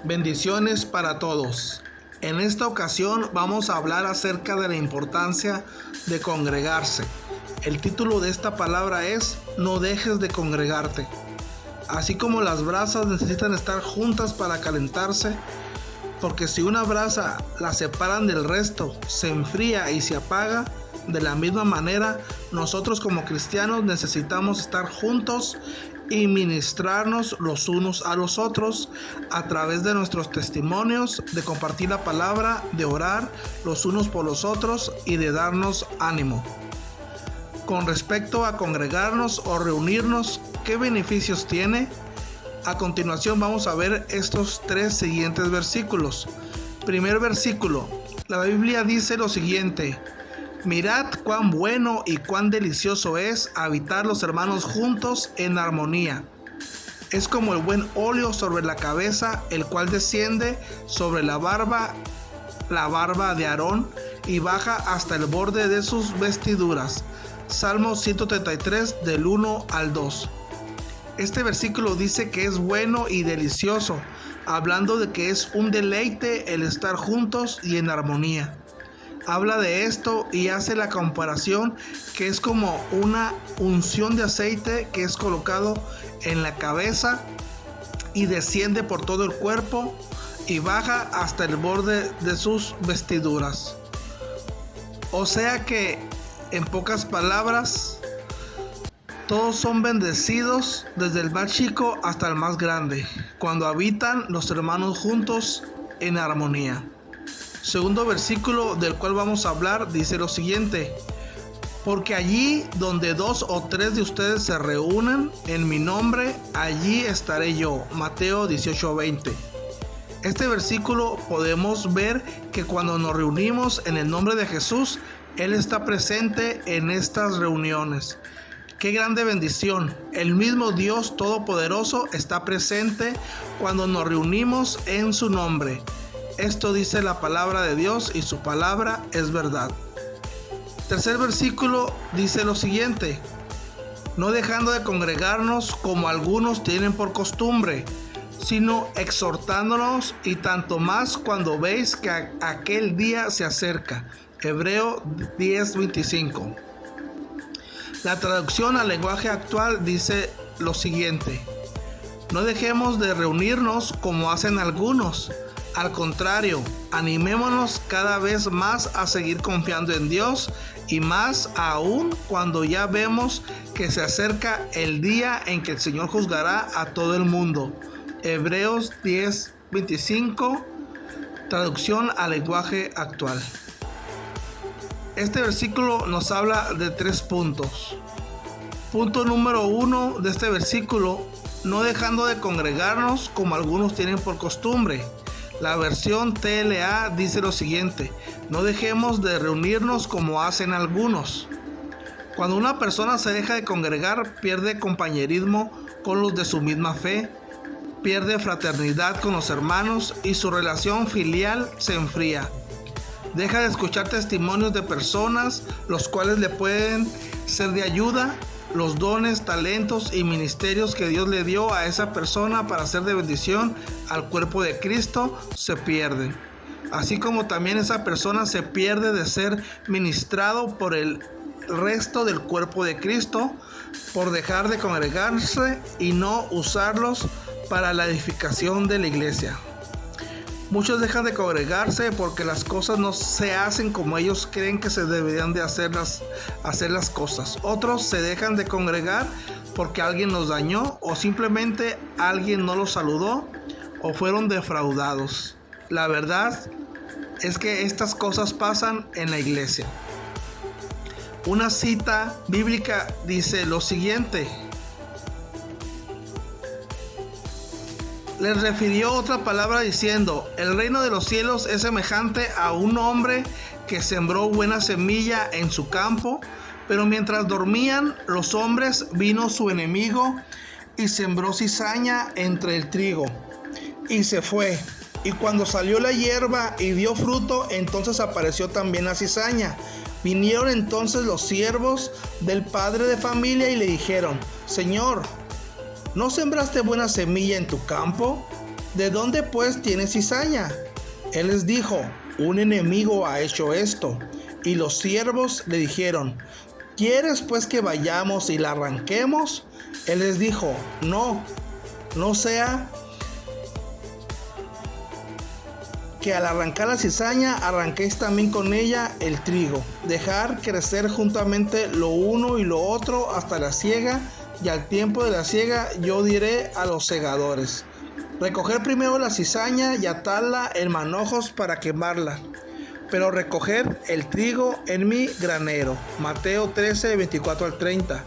Bendiciones para todos. En esta ocasión vamos a hablar acerca de la importancia de congregarse. El título de esta palabra es No dejes de congregarte. Así como las brasas necesitan estar juntas para calentarse, porque si una brasa la separan del resto, se enfría y se apaga, de la misma manera nosotros como cristianos necesitamos estar juntos y ministrarnos los unos a los otros a través de nuestros testimonios, de compartir la palabra, de orar los unos por los otros y de darnos ánimo. Con respecto a congregarnos o reunirnos, ¿qué beneficios tiene? A continuación vamos a ver estos tres siguientes versículos. Primer versículo, la Biblia dice lo siguiente: mirad cuán bueno y cuán delicioso es habitar los hermanos juntos en armonía. Es como el buen óleo sobre la cabeza, el cual desciende sobre la barba de Aarón y baja hasta el borde de sus vestiduras. Salmo 133 del 1 al 2. Este versículo dice que es bueno y delicioso, hablando de que es un deleite el estar juntos y en armonía. Habla de esto y hace la comparación que es como una unción de aceite que es colocado en la cabeza y desciende por todo el cuerpo y baja hasta el borde de sus vestiduras. O sea que, en pocas palabras, todos son bendecidos desde el más chico hasta el más grande, cuando habitan los hermanos juntos en armonía. Segundo versículo del cual vamos a hablar dice lo siguiente: porque allí donde 2 o 3 de ustedes se reúnen en mi nombre, allí estaré yo. Mateo 18:20. Este versículo podemos ver que cuando nos reunimos en el nombre de Jesús, Él está presente en estas reuniones. ¡Qué grande bendición! El mismo Dios Todopoderoso está presente cuando nos reunimos en su nombre. Esto dice la palabra de Dios y su palabra es verdad. Tercer versículo dice lo siguiente: no dejando de congregarnos como algunos tienen por costumbre, sino exhortándonos, y tanto más cuando veis que aquel día se acerca. Hebreo 10:25. La traducción al lenguaje actual dice lo siguiente: no dejemos de reunirnos como hacen algunos. Al contrario, animémonos cada vez más a seguir confiando en Dios, y más aún cuando ya vemos que se acerca el día en que el Señor juzgará a todo el mundo. Hebreos 10:25, traducción al lenguaje actual. Este versículo nos habla de 3 puntos. Punto número 1 de este versículo: no dejando de congregarnos como algunos tienen por costumbre. La versión TLA dice lo siguiente: no dejemos de reunirnos como hacen algunos. Cuando una persona se deja de congregar, pierde compañerismo con los de su misma fe, pierde fraternidad con los hermanos y su relación filial se enfría. Deja de escuchar testimonios de personas los cuales le pueden ser de ayuda. Los dones, talentos y ministerios que Dios le dio a esa persona para ser de bendición al cuerpo de Cristo se pierden. Así como también esa persona se pierde de ser ministrado por el resto del cuerpo de Cristo por dejar de congregarse y no usarlos para la edificación de la iglesia. Muchos dejan de congregarse porque las cosas no se hacen como ellos creen que se deberían de hacer las cosas. Otros se dejan de congregar porque alguien los dañó, o simplemente alguien no los saludó, o fueron defraudados. La verdad es que estas cosas pasan en la iglesia. Una cita bíblica dice lo siguiente: les refirió otra palabra diciendo: el reino de los cielos es semejante a un hombre que sembró buena semilla en su campo, pero mientras dormían los hombres, vino su enemigo y sembró cizaña entre el trigo, y se fue. Y cuando salió la hierba y dio fruto, entonces apareció también la cizaña. Vinieron entonces los siervos del padre de familia y le dijeron: Señor, ¿no sembraste buena semilla en tu campo? ¿de dónde pues tienes cizaña? Él les dijo, un enemigo ha hecho esto. Y los siervos le dijeron, ¿quieres pues que vayamos y la arranquemos? Él les dijo, no sea que al arrancar la cizaña arranquéis también con ella el trigo. Dejar crecer juntamente lo uno y lo otro hasta la siega, y al tiempo de la siega yo diré a los segadores, recoger primero la cizaña y atarla en manojos para quemarla, pero recoger el trigo en mi granero. Mateo 13, 24 al 30.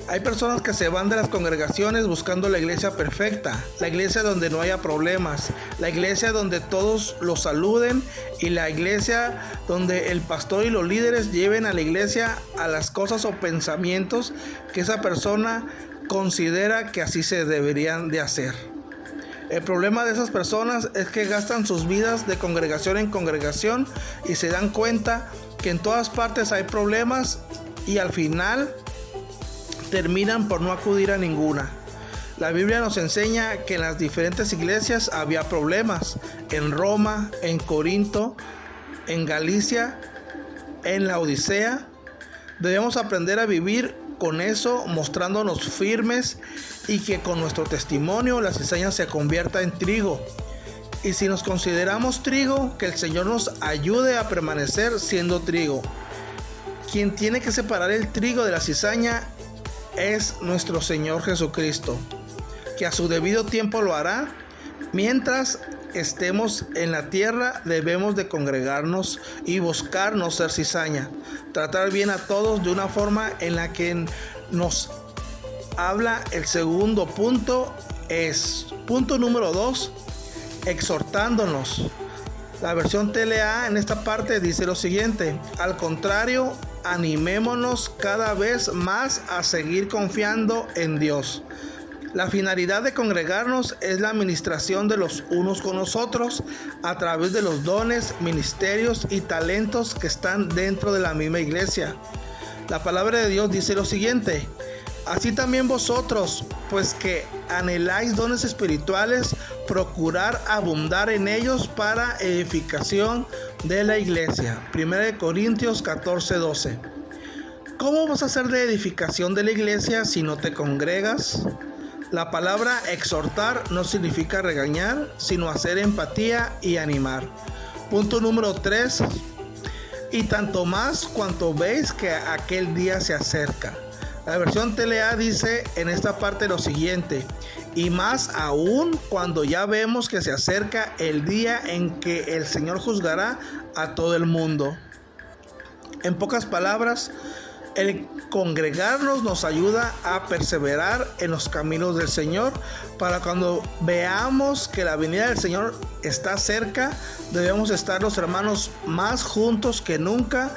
Hay personas que se van de las congregaciones buscando la iglesia perfecta, la iglesia donde no haya problemas, la iglesia donde todos los saluden y la iglesia donde el pastor y los líderes lleven a la iglesia a las cosas o pensamientos que esa persona considera que así se deberían de hacer. El problema de esas personas es que gastan sus vidas de congregación en congregación y se dan cuenta que en todas partes hay problemas y al final terminan por no acudir a ninguna. La Biblia nos enseña que en las diferentes iglesias había problemas. En Roma, en Corinto, en Galicia, en la Odisea. Debemos aprender a vivir con eso, mostrándonos firmes y que con nuestro testimonio la cizaña se convierta en trigo. Y si nos consideramos trigo, que el Señor nos ayude a permanecer siendo trigo. Quien tiene que separar el trigo de la cizaña es nuestro Señor Jesucristo, que a su debido tiempo lo hará. Mientras estemos en la tierra, debemos de congregarnos y buscarnos ser cizaña, tratar bien a todos de una forma en la que nos habla. El segundo punto es, punto número 2, exhortándonos. La versión TLA en esta parte dice lo siguiente: al contrario, animémonos cada vez más a seguir confiando en Dios. La finalidad de congregarnos es la administración de los unos con los otros a través de los dones, ministerios y talentos que están dentro de la misma iglesia. La palabra de Dios dice lo siguiente: así también vosotros, pues que anheláis dones espirituales, procurar abundar en ellos para edificación de la iglesia. 1 Corintios 14, 12. ¿Cómo vas a hacer de edificación de la iglesia si no te congregas? La palabra exhortar no significa regañar, sino hacer empatía y animar. Punto número 3. Y tanto más cuanto veis que aquel día se acerca. La versión TLA dice en esta parte lo siguiente: y más aún cuando ya vemos que se acerca el día en que el Señor juzgará a todo el mundo. En pocas palabras, el congregarnos nos ayuda a perseverar en los caminos del Señor, para cuando veamos que la venida del Señor está cerca, debemos estar los hermanos más juntos que nunca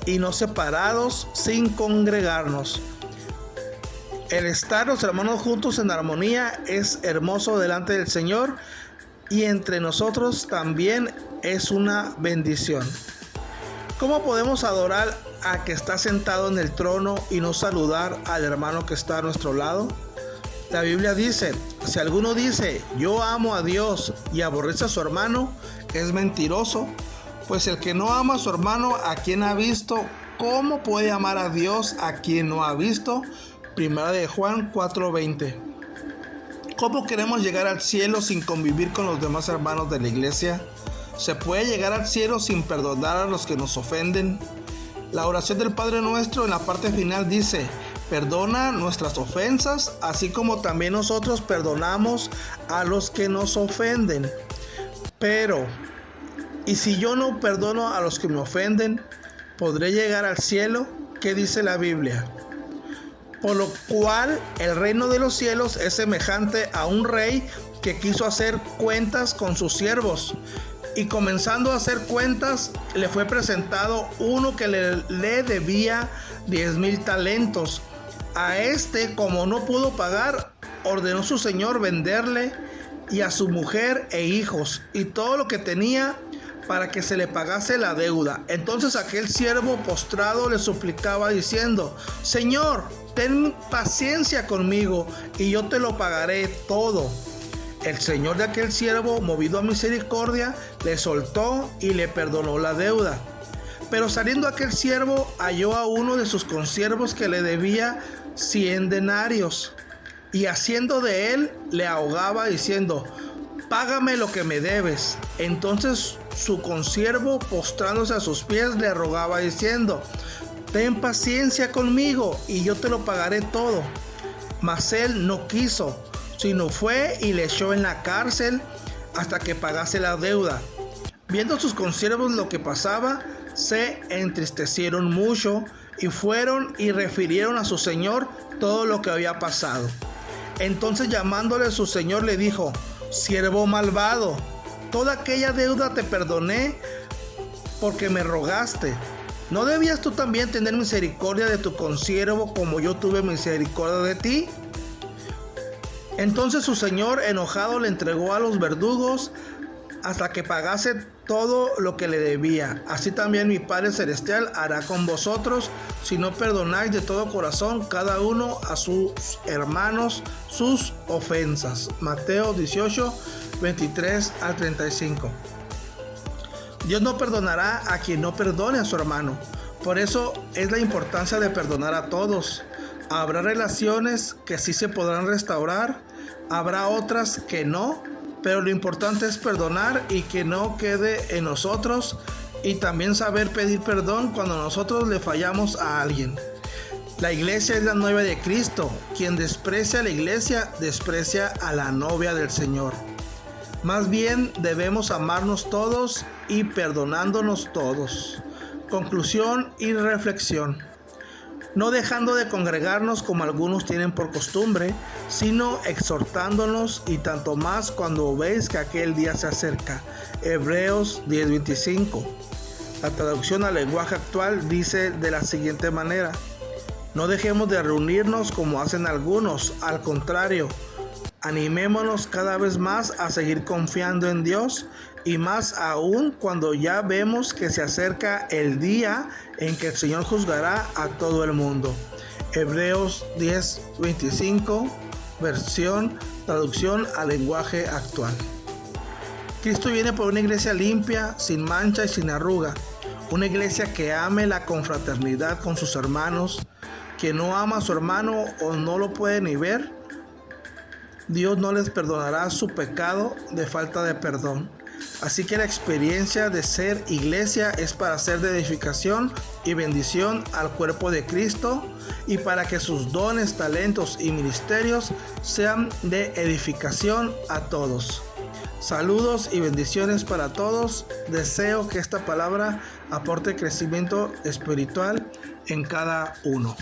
y no separados, sin congregarnos. El estar los hermanos juntos en armonía es hermoso delante del Señor, y entre nosotros también es una bendición. ¿Cómo podemos adorar a que está sentado en el trono y no saludar al hermano que está a nuestro lado? La Biblia dice: si alguno dice yo amo a Dios y aborrece a su hermano, es mentiroso. Pues el que no ama a su hermano a quien ha visto, ¿cómo puede amar a Dios a quien no ha visto? 1 Juan 4:20. ¿Cómo queremos llegar al cielo sin convivir con los demás hermanos de la iglesia? ¿Se puede llegar al cielo sin perdonar a los que nos ofenden? La oración del Padre Nuestro en la parte final dice: perdona nuestras ofensas, así como también nosotros perdonamos a los que nos ofenden. Pero ¿y si yo no perdono a los que me ofenden, podré llegar al cielo? ¿Qué dice la Biblia? Por lo cual el reino de los cielos es semejante a un rey que quiso hacer cuentas con sus siervos. Y comenzando a hacer cuentas, le fue presentado uno que le debía 10,000 talentos. A este, como no pudo pagar, ordenó su señor venderle y a su mujer e hijos y todo lo que tenía, para que se le pagase la deuda. Entonces aquel siervo postrado le suplicaba diciendo: Señor, ten paciencia conmigo y yo te lo pagaré todo. El señor de aquel siervo, movido a misericordia, le soltó y le perdonó la deuda. Pero saliendo aquel siervo, halló a uno de sus consiervos que le debía 100 denarios. Y haciendo de él, le ahogaba diciendo: págame lo que me debes. Entonces su consiervo, postrándose a sus pies, le rogaba diciendo: ten paciencia conmigo y yo te lo pagaré todo. Mas él no quiso, sino fue y le echó en la cárcel hasta que pagase la deuda. Viendo sus consiervos lo que pasaba, se entristecieron mucho y fueron y refirieron a su señor todo lo que había pasado. Entonces, llamándole su señor, le dijo: siervo malvado, toda aquella deuda te perdoné porque me rogaste. ¿No debías tú también tener misericordia de tu consiervo como yo tuve misericordia de ti? Entonces su señor, enojado, le entregó a los verdugos hasta que pagase todo lo que le debía. Así también mi Padre Celestial hará con vosotros, si no perdonáis de todo corazón cada uno a sus hermanos sus ofensas. Mateo 18, 23 al 35. Dios no perdonará a quien no perdone a su hermano. Por eso es la importancia de perdonar a todos. Habrá relaciones que sí se podrán restaurar, habrá otras que no, pero lo importante es perdonar y que no quede en nosotros, y también saber pedir perdón cuando nosotros le fallamos a alguien. La iglesia es la novia de Cristo. Quien desprecia a la iglesia, desprecia a la novia del Señor. Más bien debemos amarnos todos y perdonándonos todos. Conclusión y reflexión. No dejando de congregarnos como algunos tienen por costumbre, sino exhortándonos, y tanto más cuando veis que aquel día se acerca. Hebreos 10:25. La traducción al lenguaje actual dice de la siguiente manera: no dejemos de reunirnos como hacen algunos, al contrario, animémonos cada vez más a seguir confiando en Dios, y más aún cuando ya vemos que se acerca el día en que el Señor juzgará a todo el mundo. Hebreos 10:25, traducción al lenguaje actual. Cristo viene por una iglesia limpia, sin mancha y sin arruga. Una iglesia que ame la confraternidad con sus hermanos. Quien no ama a su hermano o no lo puede ni ver, Dios no les perdonará su pecado de falta de perdón. Así que la experiencia de ser iglesia es para ser de edificación y bendición al cuerpo de Cristo, y para que sus dones, talentos y ministerios sean de edificación a todos. Saludos y bendiciones para todos. Deseo que esta palabra aporte crecimiento espiritual en cada uno.